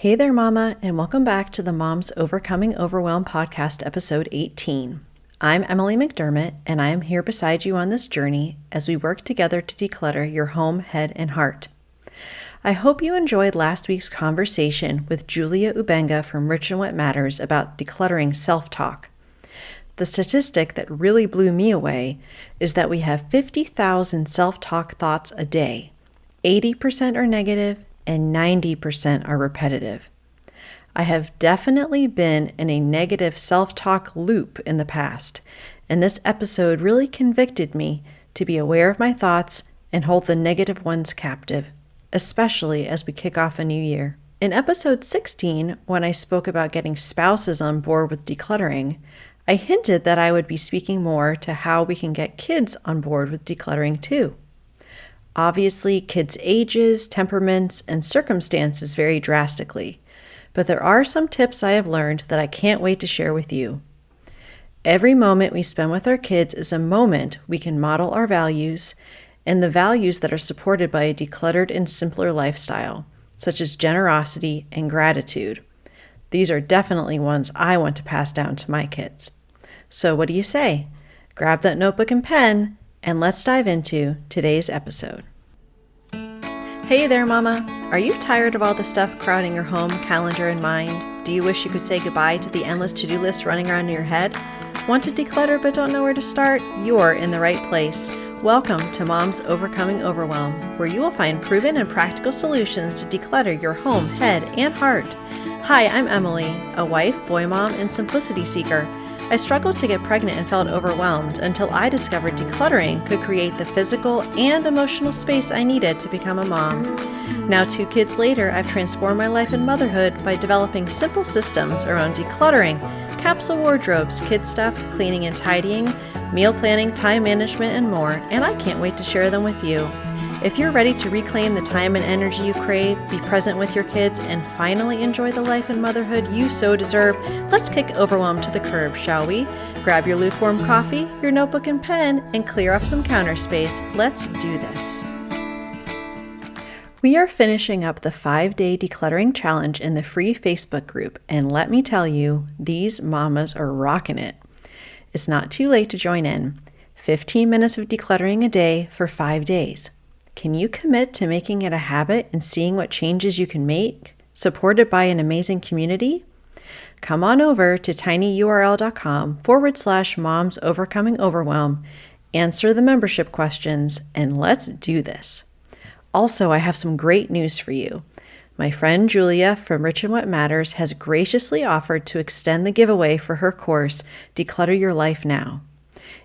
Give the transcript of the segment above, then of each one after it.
Hey there, Mama, and welcome back to the Moms Overcoming Overwhelm podcast, episode 18. I'm Emily McDermott, and I am here beside you on this journey as we work together to declutter your home, head, and heart. I hope you enjoyed last week's conversation with Julia Ubenga from Rich and What Matters about decluttering self-talk. The statistic that really blew me away is that we have 50,000 self-talk thoughts a day. 80% are negative, and 90% are repetitive. I have definitely been in a negative self-talk loop in the past, and this episode really convicted me to be aware of my thoughts and hold the negative ones captive, especially as we kick off a new year. In episode 16, when I spoke about getting spouses on board with decluttering, I hinted that I would be speaking more to how we can get kids on board with decluttering too. Obviously, kids' ages, temperaments, and circumstances vary drastically, but there are some tips I have learned that I can't wait to share with you. Every moment we spend with our kids is a moment we can model our values and the values that are supported by a decluttered and simpler lifestyle, such as generosity and gratitude. These are definitely ones I want to pass down to my kids. So what do you say? Grab that notebook and pen, and let's dive into today's episode. Hey there, Mama. Are you tired of all the stuff crowding your home, calendar, and mind? Do you wish you could say goodbye to the endless to-do list running around in your head? Want to declutter but don't know where to start? You're in the right place. Welcome to Moms Overcoming Overwhelm, where you will find proven and practical solutions to declutter your home, head, and heart. Hi, I'm Emily, a wife, boy mom, and simplicity seeker. I struggled to get pregnant and felt overwhelmed until I discovered decluttering could create the physical and emotional space I needed to become a mom. Now, 2 kids later, I've transformed my life and motherhood by developing simple systems around decluttering, capsule wardrobes, kid stuff, cleaning and tidying, meal planning, time management, and more, and I can't wait to share them with you. If you're ready to reclaim the time and energy you crave, be present with your kids, and finally enjoy the life and motherhood you so deserve, let's kick overwhelm to the curb, shall we? Grab your lukewarm coffee, your notebook and pen, and clear up some counter space. Let's do this. We are finishing up the 5-day decluttering challenge in the free Facebook group, and let me tell you, these mamas are rocking it. It's not too late to join in. 15 minutes of decluttering a day for 5 days. Can you commit to making it a habit and seeing what changes you can make, supported by an amazing community? Come on over to tinyurl.com/moms overcoming overwhelm, answer the membership questions, and let's do this. Also, I have some great news for you. My friend Julia from Rich and What Matters has graciously offered to extend the giveaway for her course, Declutter Your Life Now.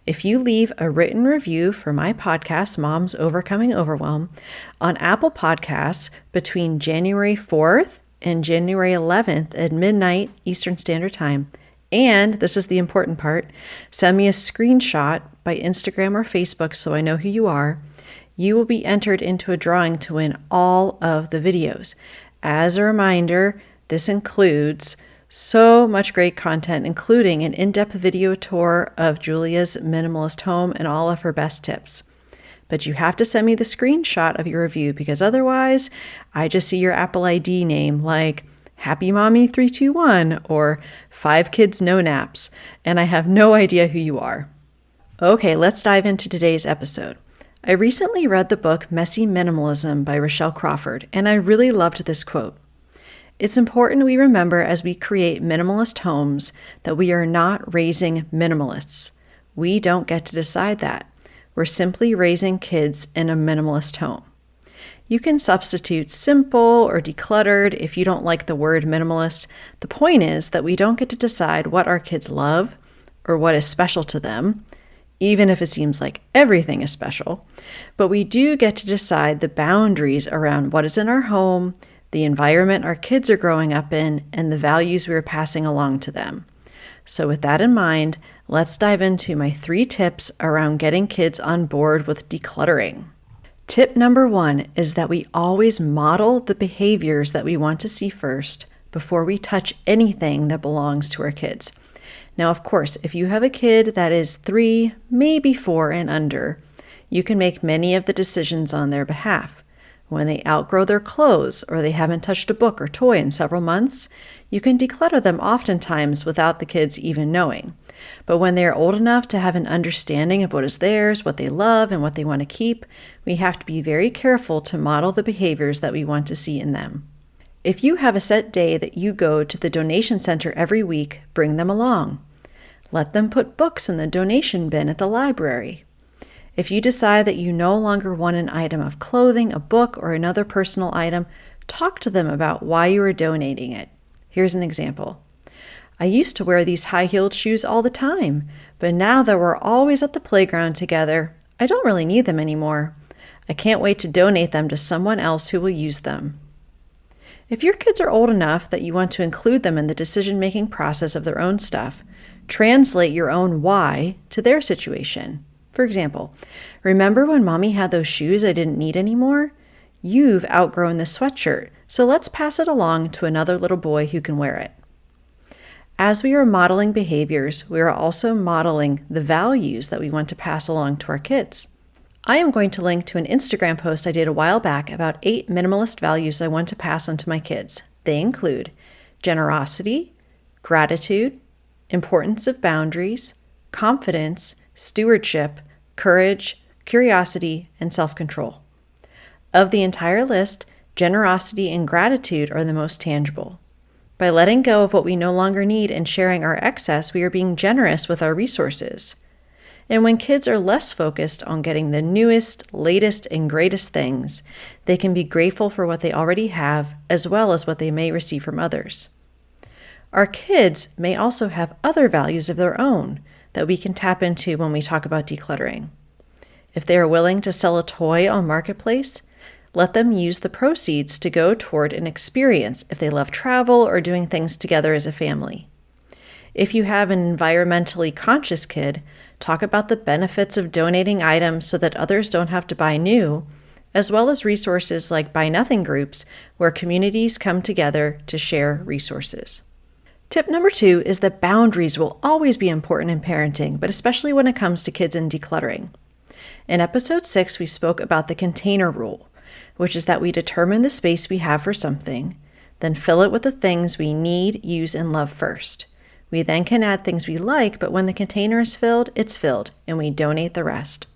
If you leave a written review for my podcast, Moms Overcoming Overwhelm, on Apple Podcasts between January 4th and January 11th at midnight Eastern Standard Time, and this is the important part, send me a screenshot by Instagram or Facebook so I know who you are, you will be entered into a drawing to win all of the videos. As a reminder, this includes so much great content, including an in-depth video tour of Julia's minimalist home and all of her best tips. But you have to send me the screenshot of your review because otherwise I just see your Apple ID name like Happy Mommy 321 or 5 Kids No Naps, and I have no idea who you are. Okay, let's dive into today's episode. I recently read the book Messy Minimalism by Rochelle Crawford, and I really loved this quote. It's important we remember as we create minimalist homes that we are not raising minimalists. We don't get to decide that. We're simply raising kids in a minimalist home. You can substitute simple or decluttered if you don't like the word minimalist. The point is that we don't get to decide what our kids love or what is special to them, even if it seems like everything is special. But we do get to decide the boundaries around what is in our home, the environment our kids are growing up in, and the values we are passing along to them. So with that in mind, let's dive into my 3 tips around getting kids on board with decluttering. Tip number 1 is that we always model the behaviors that we want to see first before we touch anything that belongs to our kids. Now, of course, if you have a kid that is 3, maybe 4 and under, you can make many of the decisions on their behalf. When they outgrow their clothes or they haven't touched a book or toy in several months, you can declutter them oftentimes without the kids even knowing. But when they are old enough to have an understanding of what is theirs, what they love, and what they want to keep, we have to be very careful to model the behaviors that we want to see in them. If you have a set day that you go to the donation center every week, bring them along. Let them put books in the donation bin at the library. If you decide that you no longer want an item of clothing, a book, or another personal item, talk to them about why you are donating it. Here's an example. I used to wear these high-heeled shoes all the time, but now that we're always at the playground together, I don't really need them anymore. I can't wait to donate them to someone else who will use them. If your kids are old enough that you want to include them in the decision-making process of their own stuff, translate your own why to their situation. For example, remember when Mommy had those shoes I didn't need anymore? You've outgrown this sweatshirt, so let's pass it along to another little boy who can wear it. As we are modeling behaviors, we are also modeling the values that we want to pass along to our kids. I am going to link to an Instagram post I did a while back about 8 minimalist values I want to pass on to my kids. They include generosity, gratitude, importance of boundaries, confidence, stewardship, courage, curiosity, and self-control. Of the entire list, generosity and gratitude are the most tangible. By letting go of what we no longer need and sharing our excess, we are being generous with our resources. And when kids are less focused on getting the newest, latest, and greatest things, they can be grateful for what they already have, as well as what they may receive from others. Our kids may also have other values of their own that we can tap into when we talk about decluttering. If they are willing to sell a toy on Marketplace, let them use the proceeds to go toward an experience if they love travel or doing things together as a family. If you have an environmentally conscious kid, talk about the benefits of donating items so that others don't have to buy new, as well as resources like Buy Nothing groups where communities come together to share resources. Tip number 2 is that boundaries will always be important in parenting, but especially when it comes to kids and decluttering. In episode 6, we spoke about the container rule, which is that we determine the space we have for something, then fill it with the things we need, use, and love first. We then can add things we like, but when the container is filled, it's filled, and we donate the rest.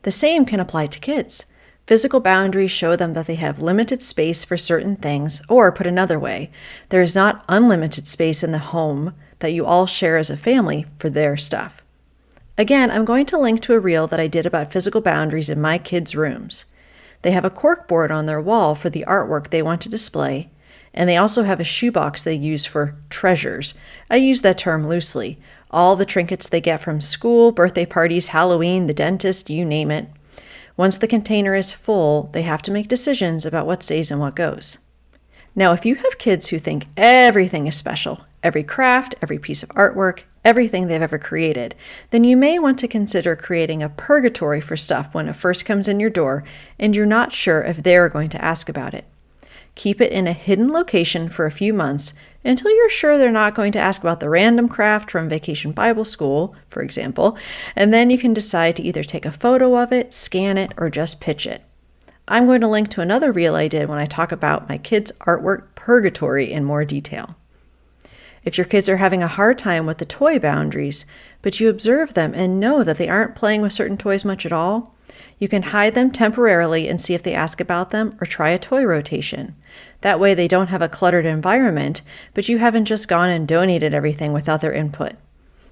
The same can apply to kids. Physical boundaries show them that they have limited space for certain things, or put another way, there is not unlimited space in the home that you all share as a family for their stuff. Again, I'm going to link to a reel that I did about physical boundaries in my kids' rooms. They have a cork board on their wall for the artwork they want to display, and they also have a shoebox they use for treasures. I use that term loosely. All the trinkets they get from school, birthday parties, Halloween, the dentist, you name it. Once the container is full, they have to make decisions about what stays and what goes. Now, if you have kids who think everything is special, every craft, every piece of artwork, everything they've ever created, then you may want to consider creating a purgatory for stuff when it first comes in your door and you're not sure if they're going to ask about it. Keep it in a hidden location for a few months until you're sure they're not going to ask about the random craft from Vacation Bible School, for example, and then you can decide to either take a photo of it, scan it, or just pitch it. I'm going to link to another reel I did when I talk about my kids' artwork purgatory in more detail. If your kids are having a hard time with the toy boundaries, but you observe them and know that they aren't playing with certain toys much at all, you can hide them temporarily and see if they ask about them or try a toy rotation. That way they don't have a cluttered environment, but you haven't just gone and donated everything without their input.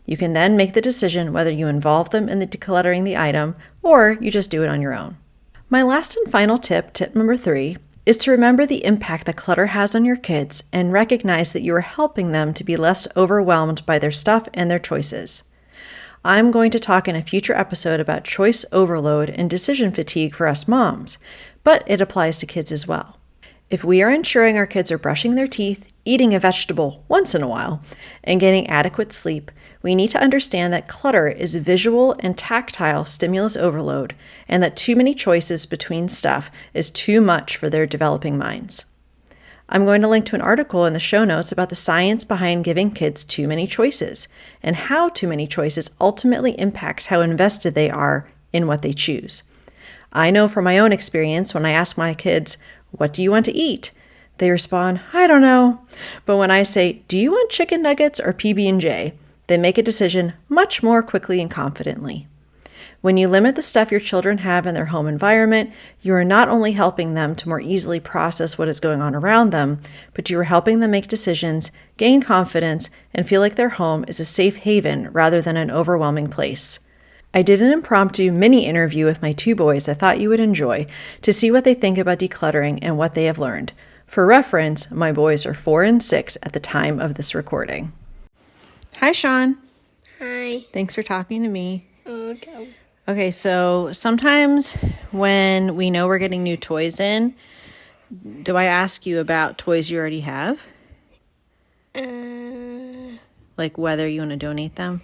You can then make the decision whether you involve them in the decluttering the item or you just do it on your own. My last and final tip, tip number 3, is to remember the impact that clutter has on your kids and recognize that you are helping them to be less overwhelmed by their stuff and their choices. I'm going to talk in a future episode about choice overload and decision fatigue for us moms, but it applies to kids as well. If we are ensuring our kids are brushing their teeth, eating a vegetable once in a while, and getting adequate sleep, we need to understand that clutter is visual and tactile stimulus overload, and that too many choices between stuff is too much for their developing minds. I'm going to link to an article in the show notes about the science behind giving kids too many choices, and how too many choices ultimately impacts how invested they are in what they choose. I know from my own experience when I ask my kids, "What do you want to eat?" They respond, "I don't know." But when I say, "Do you want chicken nuggets or PB&J?" they make a decision much more quickly and confidently. When you limit the stuff your children have in their home environment, you are not only helping them to more easily process what is going on around them, but you are helping them make decisions, gain confidence, and feel like their home is a safe haven rather than an overwhelming place. I did an impromptu mini interview with my 2 boys I thought you would enjoy to see what they think about decluttering and what they have learned. For reference, my boys are 4 and 6 at the time of this recording. Hi, Sean. Hi. Thanks for talking to me. Okay. Okay, so sometimes when we know we're getting new toys in, do I ask you about toys you already have? Like whether you want to donate them?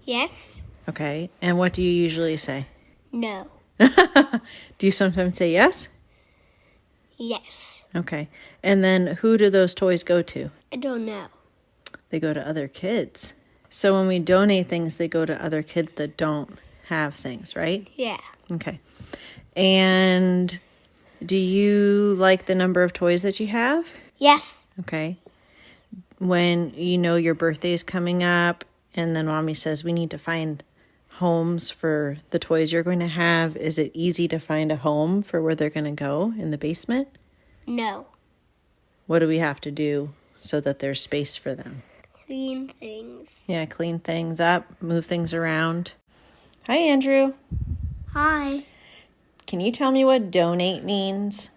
Yes. Okay, and what do you usually say? No. Do you sometimes say yes? Yes. Okay, and then who do those toys go to? I don't know. They go to other kids. So when we donate things, they go to other kids that don't have things, right? Yeah. Okay. And do you like the number of toys that you have? Yes. Okay. When you know your birthday is coming up and then mommy says we need to find homes for the toys you're going to have, is it easy to find a home for where they're going to go in the basement? No. What do we have to do so that there's space for them? Clean things. Yeah, clean things up, move things around. Hi, Andrew. Hi. Can you tell me what donate means?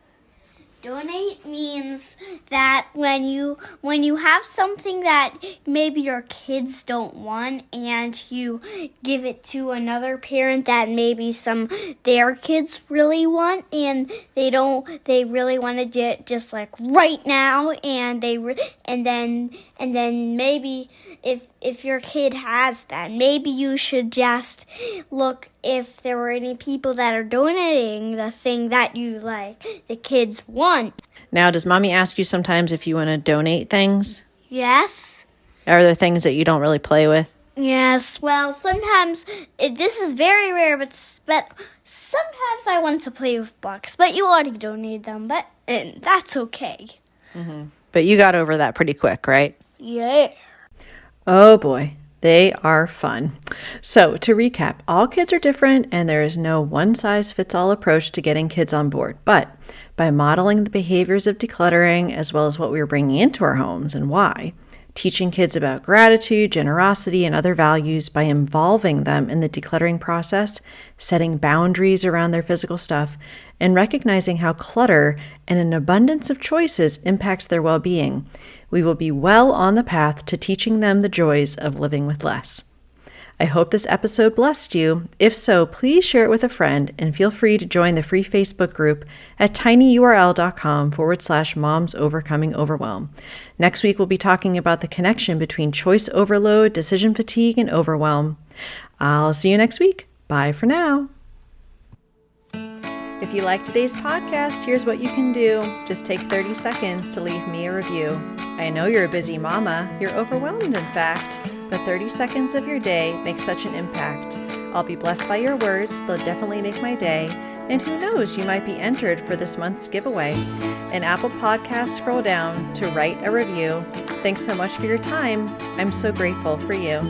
Donate means that when you have something that maybe your kids don't want and you give it to another parent that maybe their kids really want and they really wanted it just like right now and then maybe if your kid has that, maybe you should just look if there were any people that are donating the thing that you like the kids want. Now, does mommy ask you sometimes if you want to donate things? Yes. Are there things that you don't really play with? Yes. Well, sometimes this is very rare, but sometimes I want to play with blocks. But you already donated them, but that's okay. Mm-hmm. But you got over that pretty quick, right? Yeah. Oh boy, they are fun. So to recap, all kids are different and there is no one-size-fits-all approach to getting kids on board. But by modeling the behaviors of decluttering as well as what we are bringing into our homes and why, teaching kids about gratitude, generosity, and other values by involving them in the decluttering process, setting boundaries around their physical stuff, and recognizing how clutter and an abundance of choices impacts their well-being, we will be well on the path to teaching them the joys of living with less. I hope this episode blessed you. If so, please share it with a friend and feel free to join the free Facebook group at tinyurl.com/moms overcoming overwhelm. Next week, we'll be talking about the connection between choice overload, decision fatigue, and overwhelm. I'll see you next week. Bye for now. If you like today's podcast, here's what you can do. Just take 30 seconds to leave me a review. I know you're a busy mama. You're overwhelmed, in fact. But 30 seconds of your day makes such an impact. I'll be blessed by your words. They'll definitely make my day. And who knows, you might be entered for this month's giveaway. In Apple Podcasts, scroll down to write a review. Thanks so much for your time. I'm so grateful for you.